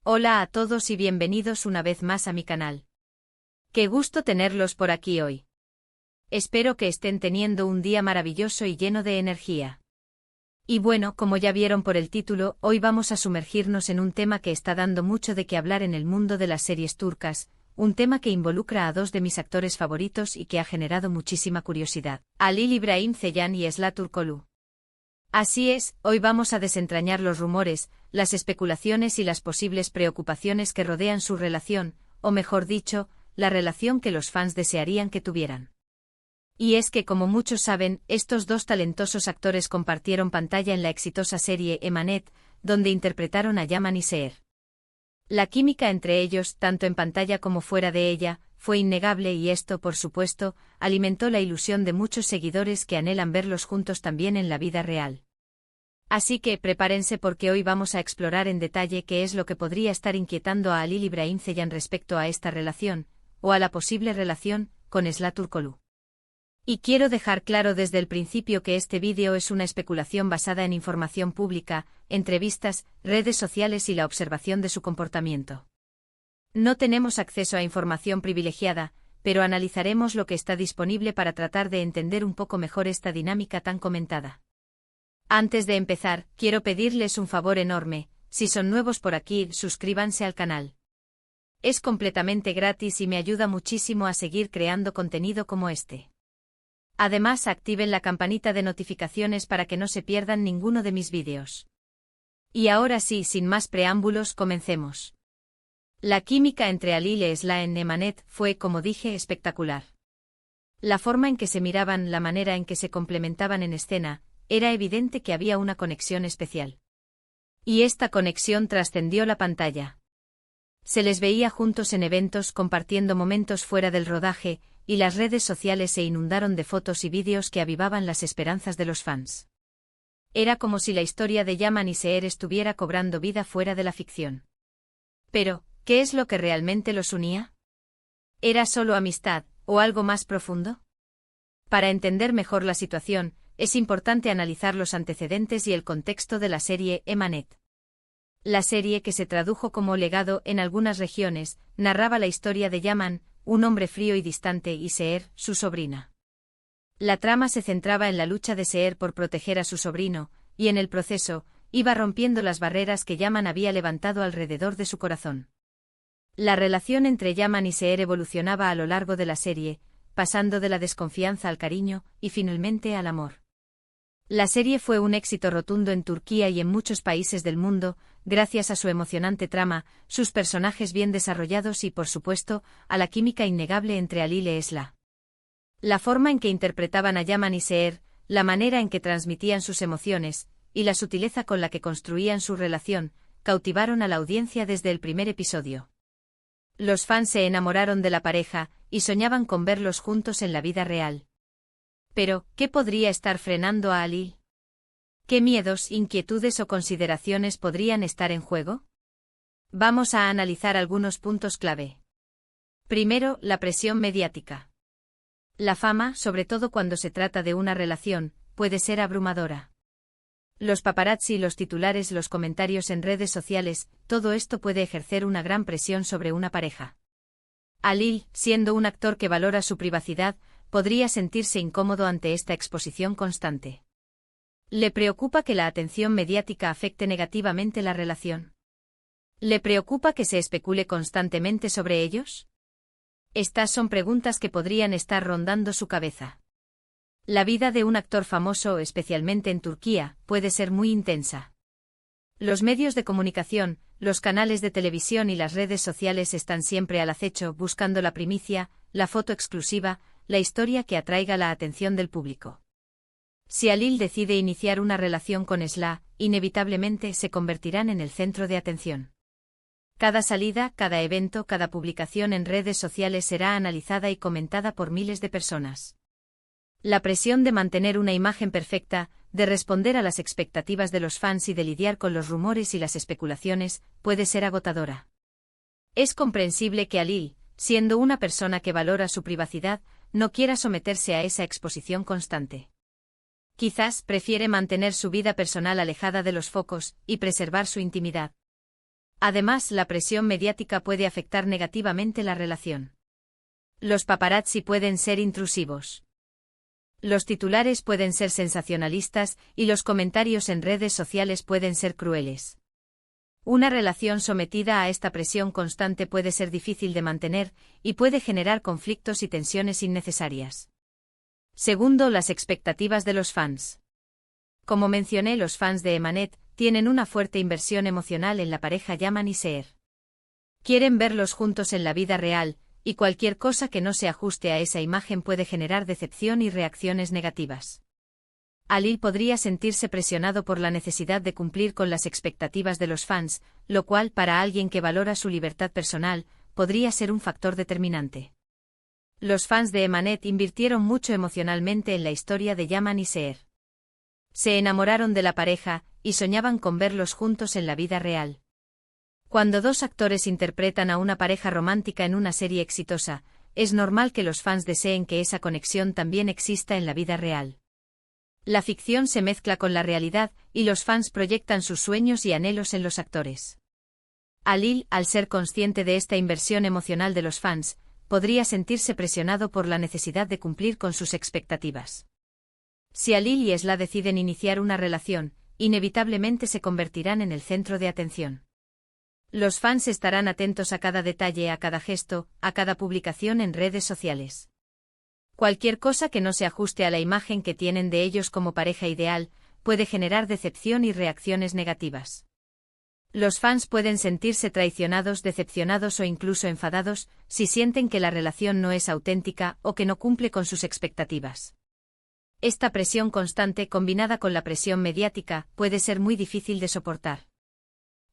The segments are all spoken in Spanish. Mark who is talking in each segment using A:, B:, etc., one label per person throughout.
A: Hola a todos y bienvenidos una vez más a mi canal. Qué gusto tenerlos por aquí hoy. Espero que estén teniendo un día maravilloso y lleno de energía. Y bueno, como ya vieron por el título, hoy vamos a sumergirnos en un tema que está dando mucho de qué hablar en el mundo de las series turcas, un tema que involucra a dos de mis actores favoritos y que ha generado muchísima curiosidad, Halil İbrahim Ceylan y Esla Turkoglu. Así es, hoy vamos a desentrañar los rumores, las especulaciones y las posibles preocupaciones que rodean su relación, o mejor dicho, la relación que los fans desearían que tuvieran. Y es que como muchos saben, estos dos talentosos actores compartieron pantalla en la exitosa serie Emanet, donde interpretaron a Yaman y Seher. La química entre ellos, tanto en pantalla como fuera de ella, fue innegable y esto, por supuesto, alimentó la ilusión de muchos seguidores que anhelan verlos juntos también en la vida real. Así que prepárense porque hoy vamos a explorar en detalle qué es lo que podría estar inquietando a Halil İbrahim Ceylan respecto a esta relación, o a la posible relación, con Esla Turkoglu. Y quiero dejar claro desde el principio que este vídeo es una especulación basada en información pública, entrevistas, redes sociales y la observación de su comportamiento. No tenemos acceso a información privilegiada, pero analizaremos lo que está disponible para tratar de entender un poco mejor esta dinámica tan comentada. Antes de empezar, quiero pedirles un favor enorme, si son nuevos por aquí, suscríbanse al canal. Es completamente gratis y me ayuda muchísimo a seguir creando contenido como este. Además, activen la campanita de notificaciones para que no se pierdan ninguno de mis vídeos. Y ahora sí, sin más preámbulos, comencemos. La química entre Halil e Esla en Emanet fue, como dije, espectacular. La forma en que se miraban, la manera en que se complementaban en escena, era evidente que había una conexión especial. Y esta conexión trascendió la pantalla. Se les veía juntos en eventos compartiendo momentos fuera del rodaje, y las redes sociales se inundaron de fotos y vídeos que avivaban las esperanzas de los fans. Era como si la historia de Yaman y Seher estuviera cobrando vida fuera de la ficción. Pero, ¿qué es lo que realmente los unía? ¿Era solo amistad, o algo más profundo? Para entender mejor la situación, es importante analizar los antecedentes y el contexto de la serie Emanet. La serie, que se tradujo como Legado en algunas regiones, narraba la historia de Yaman, un hombre frío y distante, y Seher, su sobrina. La trama se centraba en la lucha de Seher por proteger a su sobrino, y en el proceso, iba rompiendo las barreras que Yaman había levantado alrededor de su corazón. La relación entre Yaman y Seher evolucionaba a lo largo de la serie, pasando de la desconfianza al cariño, y finalmente al amor. La serie fue un éxito rotundo en Turquía y en muchos países del mundo, gracias a su emocionante trama, sus personajes bien desarrollados y, por supuesto, a la química innegable entre Halil e Esla. La forma en que interpretaban a Yaman y Seher, la manera en que transmitían sus emociones, y la sutileza con la que construían su relación, cautivaron a la audiencia desde el primer episodio. Los fans se enamoraron de la pareja, y soñaban con verlos juntos en la vida real. Pero, ¿qué podría estar frenando a Halil? ¿Qué miedos, inquietudes o consideraciones podrían estar en juego? Vamos a analizar algunos puntos clave. Primero, la presión mediática. La fama, sobre todo cuando se trata de una relación, puede ser abrumadora. Los paparazzi, los titulares, los comentarios en redes sociales, todo esto puede ejercer una gran presión sobre una pareja. Halil, siendo un actor que valora su privacidad, podría sentirse incómodo ante esta exposición constante. ¿Le preocupa que la atención mediática afecte negativamente la relación? ¿Le preocupa que se especule constantemente sobre ellos? Estas son preguntas que podrían estar rondando su cabeza. La vida de un actor famoso, especialmente en Turquía, puede ser muy intensa. Los medios de comunicación, los canales de televisión y las redes sociales están siempre al acecho buscando la primicia, la foto exclusiva, la historia que atraiga la atención del público. Si Halil decide iniciar una relación con Esla, inevitablemente se convertirán en el centro de atención. Cada salida, cada evento, cada publicación en redes sociales será analizada y comentada por miles de personas. La presión de mantener una imagen perfecta, de responder a las expectativas de los fans y de lidiar con los rumores y las especulaciones, puede ser agotadora. Es comprensible que Halil, siendo una persona que valora su privacidad, no quiera someterse a esa exposición constante. Quizás prefiere mantener su vida personal alejada de los focos y preservar su intimidad. Además, la presión mediática puede afectar negativamente la relación. Los paparazzi pueden ser intrusivos. Los titulares pueden ser sensacionalistas y los comentarios en redes sociales pueden ser crueles. Una relación sometida a esta presión constante puede ser difícil de mantener y puede generar conflictos y tensiones innecesarias. Segundo, las expectativas de los fans. Como mencioné, los fans de Emanet tienen una fuerte inversión emocional en la pareja Yaman y Seher. Quieren verlos juntos en la vida real, y cualquier cosa que no se ajuste a esa imagen puede generar decepción y reacciones negativas. Alil podría sentirse presionado por la necesidad de cumplir con las expectativas de los fans, lo cual, para alguien que valora su libertad personal, podría ser un factor determinante. Los fans de Emanet invirtieron mucho emocionalmente en la historia de Yaman y Seher. Se enamoraron de la pareja y soñaban con verlos juntos en la vida real. Cuando dos actores interpretan a una pareja romántica en una serie exitosa, es normal que los fans deseen que esa conexión también exista en la vida real. La ficción se mezcla con la realidad y los fans proyectan sus sueños y anhelos en los actores. Alil, al ser consciente de esta inversión emocional de los fans, podría sentirse presionado por la necesidad de cumplir con sus expectativas. Si Alil y Esla deciden iniciar una relación, inevitablemente se convertirán en el centro de atención. Los fans estarán atentos a cada detalle, a cada gesto, a cada publicación en redes sociales. Cualquier cosa que no se ajuste a la imagen que tienen de ellos como pareja ideal, puede generar decepción y reacciones negativas. Los fans pueden sentirse traicionados, decepcionados o incluso enfadados si sienten que la relación no es auténtica o que no cumple con sus expectativas. Esta presión constante, combinada con la presión mediática, puede ser muy difícil de soportar.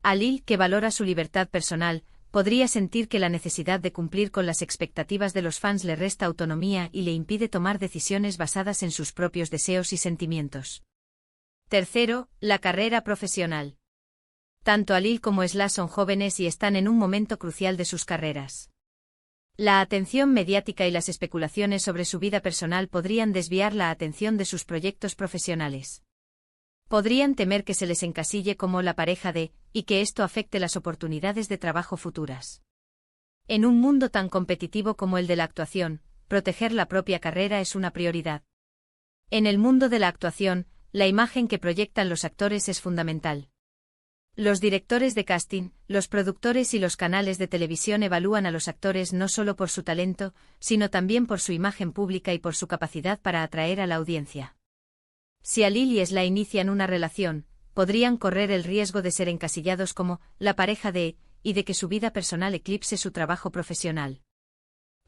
A: Alil, que valora su libertad personal, podría sentir que la necesidad de cumplir con las expectativas de los fans le resta autonomía y le impide tomar decisiones basadas en sus propios deseos y sentimientos. Tercero, la carrera profesional. Tanto Alil como Esla son jóvenes y están en un momento crucial de sus carreras. La atención mediática y las especulaciones sobre su vida personal podrían desviar la atención de sus proyectos profesionales. Podrían temer que se les encasille como la pareja de, y que esto afecte las oportunidades de trabajo futuras. En un mundo tan competitivo como el de la actuación, proteger la propia carrera es una prioridad. En el mundo de la actuación, la imagen que proyectan los actores es fundamental. Los directores de casting, los productores y los canales de televisión evalúan a los actores no solo por su talento, sino también por su imagen pública y por su capacidad para atraer a la audiencia. Si Alil y Esla inician una relación, podrían correr el riesgo de ser encasillados como la pareja de, y de que su vida personal eclipse su trabajo profesional.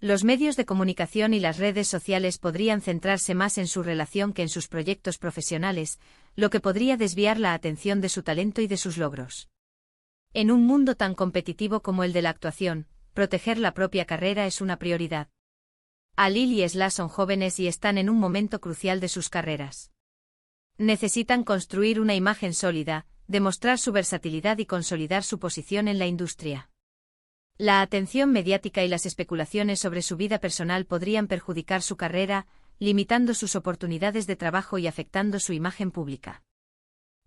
A: Los medios de comunicación y las redes sociales podrían centrarse más en su relación que en sus proyectos profesionales, lo que podría desviar la atención de su talento y de sus logros. En un mundo tan competitivo como el de la actuación, proteger la propia carrera es una prioridad. Alil y Esla son jóvenes y están en un momento crucial de sus carreras. Necesitan construir una imagen sólida, demostrar su versatilidad y consolidar su posición en la industria. La atención mediática y las especulaciones sobre su vida personal podrían perjudicar su carrera, limitando sus oportunidades de trabajo y afectando su imagen pública.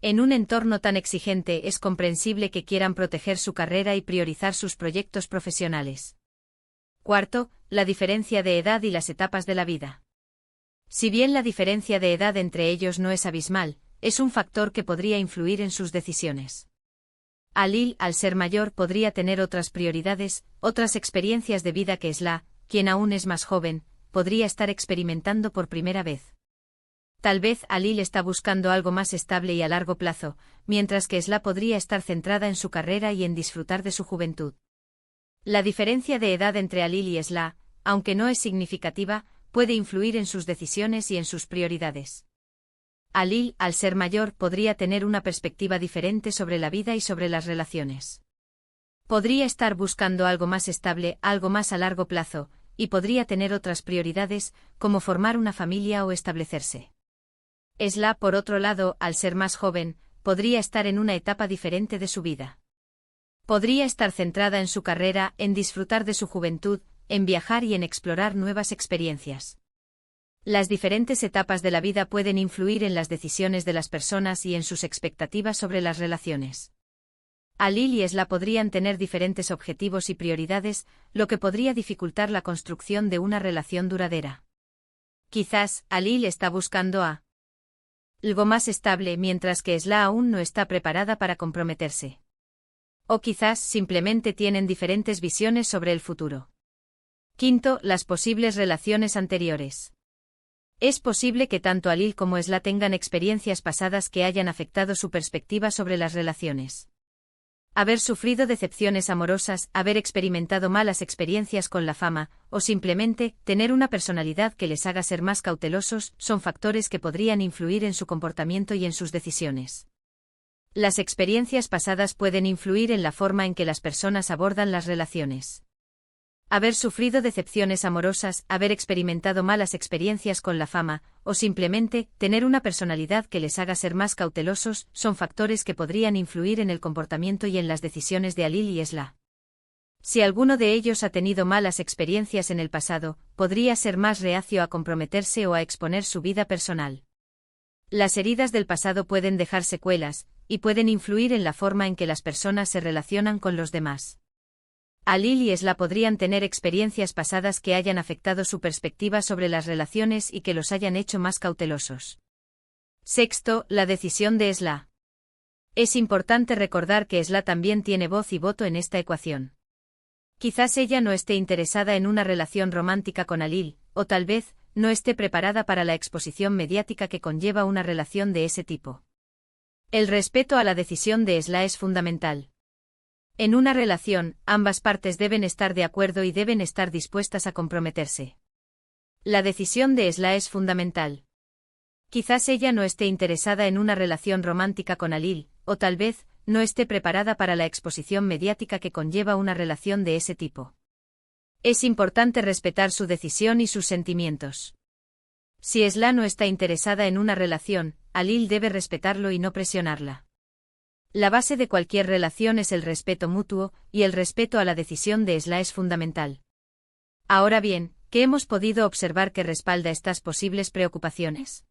A: En un entorno tan exigente es comprensible que quieran proteger su carrera y priorizar sus proyectos profesionales. Cuarto, la diferencia de edad y las etapas de la vida. Si bien la diferencia de edad entre ellos no es abismal, es un factor que podría influir en sus decisiones. Alil, al ser mayor, podría tener otras prioridades, otras experiencias de vida que Esla, quien aún es más joven, podría estar experimentando por primera vez. Tal vez Alil está buscando algo más estable y a largo plazo, mientras que Esla podría estar centrada en su carrera y en disfrutar de su juventud. La diferencia de edad entre Alil y Esla, aunque no es significativa, puede influir en sus decisiones y en sus prioridades. Alil, al ser mayor, podría tener una perspectiva diferente sobre la vida y sobre las relaciones. Podría estar buscando algo más estable, algo más a largo plazo, y podría tener otras prioridades, como formar una familia o establecerse. Esla, por otro lado, al ser más joven, podría estar en una etapa diferente de su vida. Podría estar centrada en su carrera, en disfrutar de su juventud, en viajar y en explorar nuevas experiencias. Las diferentes etapas de la vida pueden influir en las decisiones de las personas y en sus expectativas sobre las relaciones. Alil y Esla podrían tener diferentes objetivos y prioridades, lo que podría dificultar la construcción de una relación duradera. Quizás, Alil está buscando algo más estable mientras que Esla aún no está preparada para comprometerse. O quizás simplemente tienen diferentes visiones sobre el futuro. Quinto, las posibles relaciones anteriores. Es posible que tanto Alil como Esla tengan experiencias pasadas que hayan afectado su perspectiva sobre las relaciones. Haber sufrido decepciones amorosas, haber experimentado malas experiencias con la fama, o simplemente tener una personalidad que les haga ser más cautelosos, son factores que podrían influir en su comportamiento y en sus decisiones. Las experiencias pasadas pueden influir en la forma en que las personas abordan las relaciones. Haber sufrido decepciones amorosas, haber experimentado malas experiencias con la fama, o simplemente tener una personalidad que les haga ser más cautelosos, son factores que podrían influir en el comportamiento y en las decisiones de Alil y Esla. Si alguno de ellos ha tenido malas experiencias en el pasado, podría ser más reacio a comprometerse o a exponer su vida personal. Las heridas del pasado pueden dejar secuelas, y pueden influir en la forma en que las personas se relacionan con los demás. Alil y Esla podrían tener experiencias pasadas que hayan afectado su perspectiva sobre las relaciones y que los hayan hecho más cautelosos. Sexto, la decisión de Esla. Es importante recordar que Esla también tiene voz y voto en esta ecuación. Quizás ella no esté interesada en una relación romántica con Alil, o tal vez no esté preparada para la exposición mediática que conlleva una relación de ese tipo. El respeto a la decisión de Esla es fundamental. En una relación, ambas partes deben estar de acuerdo y deben estar dispuestas a comprometerse. La decisión de Esla es fundamental. Quizás ella no esté interesada en una relación romántica con Alil, o tal vez no esté preparada para la exposición mediática que conlleva una relación de ese tipo. Es importante respetar su decisión y sus sentimientos. Si Esla no está interesada en una relación, Alil debe respetarlo y no presionarla. La base de cualquier relación es el respeto mutuo, y el respeto a la decisión de Esla es fundamental. Ahora bien, ¿qué hemos podido observar que respalda estas posibles preocupaciones?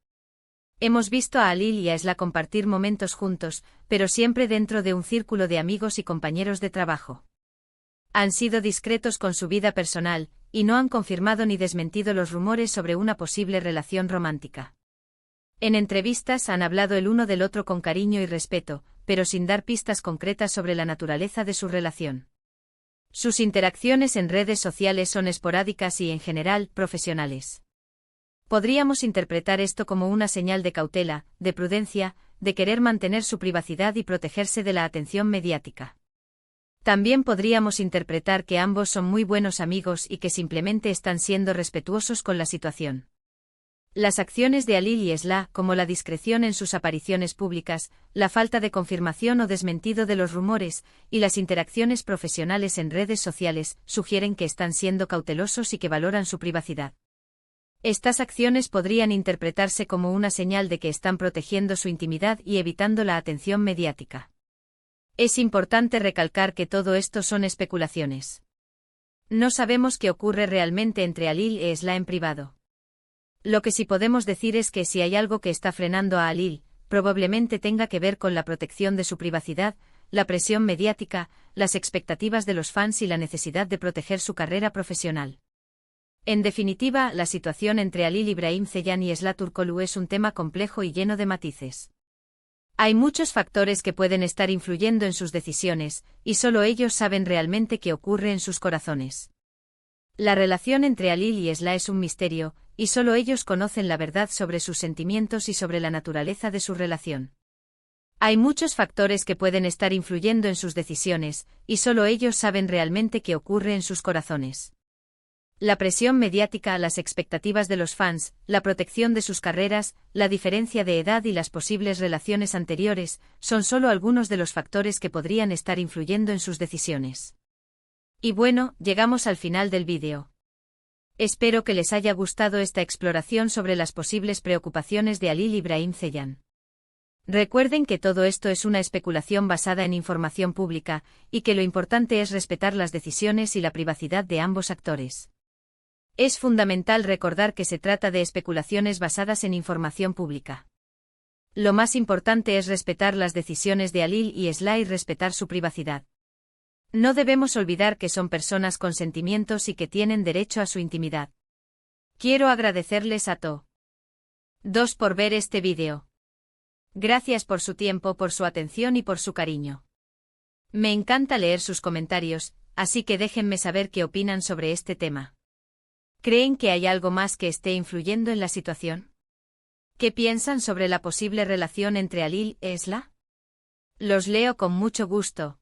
A: Hemos visto a Alil y a Esla compartir momentos juntos, pero siempre dentro de un círculo de amigos y compañeros de trabajo. Han sido discretos con su vida personal, y no han confirmado ni desmentido los rumores sobre una posible relación romántica. En entrevistas han hablado el uno del otro con cariño y respeto, pero sin dar pistas concretas sobre la naturaleza de su relación. Sus interacciones en redes sociales son esporádicas y, en general, profesionales. Podríamos interpretar esto como una señal de cautela, de prudencia, de querer mantener su privacidad y protegerse de la atención mediática. También podríamos interpretar que ambos son muy buenos amigos y que simplemente están siendo respetuosos con la situación. Las acciones de Alil y Esla, como la discreción en sus apariciones públicas, la falta de confirmación o desmentido de los rumores, y las interacciones profesionales en redes sociales, sugieren que están siendo cautelosos y que valoran su privacidad. Estas acciones podrían interpretarse como una señal de que están protegiendo su intimidad y evitando la atención mediática. Es importante recalcar que todo esto son especulaciones. No sabemos qué ocurre realmente entre Alil y Esla en privado. Lo que sí podemos decir es que si hay algo que está frenando a Alil, probablemente tenga que ver con la protección de su privacidad, la presión mediática, las expectativas de los fans y la necesidad de proteger su carrera profesional. En definitiva, la situación entre Alil Ibrahim Ceylan y Esla Turkoglu es un tema complejo y lleno de matices. Hay muchos factores que pueden estar influyendo en sus decisiones, y solo ellos saben realmente qué ocurre en sus corazones. La relación entre Alil y Esla es un misterio, y solo ellos conocen la verdad sobre sus sentimientos y sobre la naturaleza de su relación. Hay muchos factores que pueden estar influyendo en sus decisiones, y solo ellos saben realmente qué ocurre en sus corazones. La presión mediática, las expectativas de los fans, la protección de sus carreras, la diferencia de edad y las posibles relaciones anteriores, son solo algunos de los factores que podrían estar influyendo en sus decisiones. Y bueno, llegamos al final del vídeo. Espero que les haya gustado esta exploración sobre las posibles preocupaciones de Alil Ibrahim Ceylan. Recuerden que todo esto es una especulación basada en información pública, y que lo importante es respetar las decisiones y la privacidad de ambos actores. Es fundamental recordar que se trata de especulaciones basadas en información pública. Lo más importante es respetar las decisiones de Alil y Esla y respetar su privacidad. No debemos olvidar que son personas con sentimientos y que tienen derecho a su intimidad. Quiero agradecerles a todos por ver este vídeo. Gracias por su tiempo, por su atención y por su cariño. Me encanta leer sus comentarios, así que déjenme saber qué opinan sobre este tema. ¿Creen que hay algo más que esté influyendo en la situación? ¿Qué piensan sobre la posible relación entre Alil e Esla? Los leo con mucho gusto.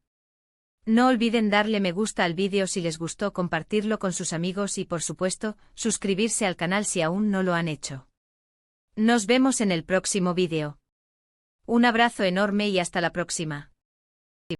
A: No olviden darle me gusta al vídeo si les gustó, compartirlo con sus amigos y por supuesto, suscribirse al canal si aún no lo han hecho. Nos vemos en el próximo vídeo. Un abrazo enorme y hasta la próxima.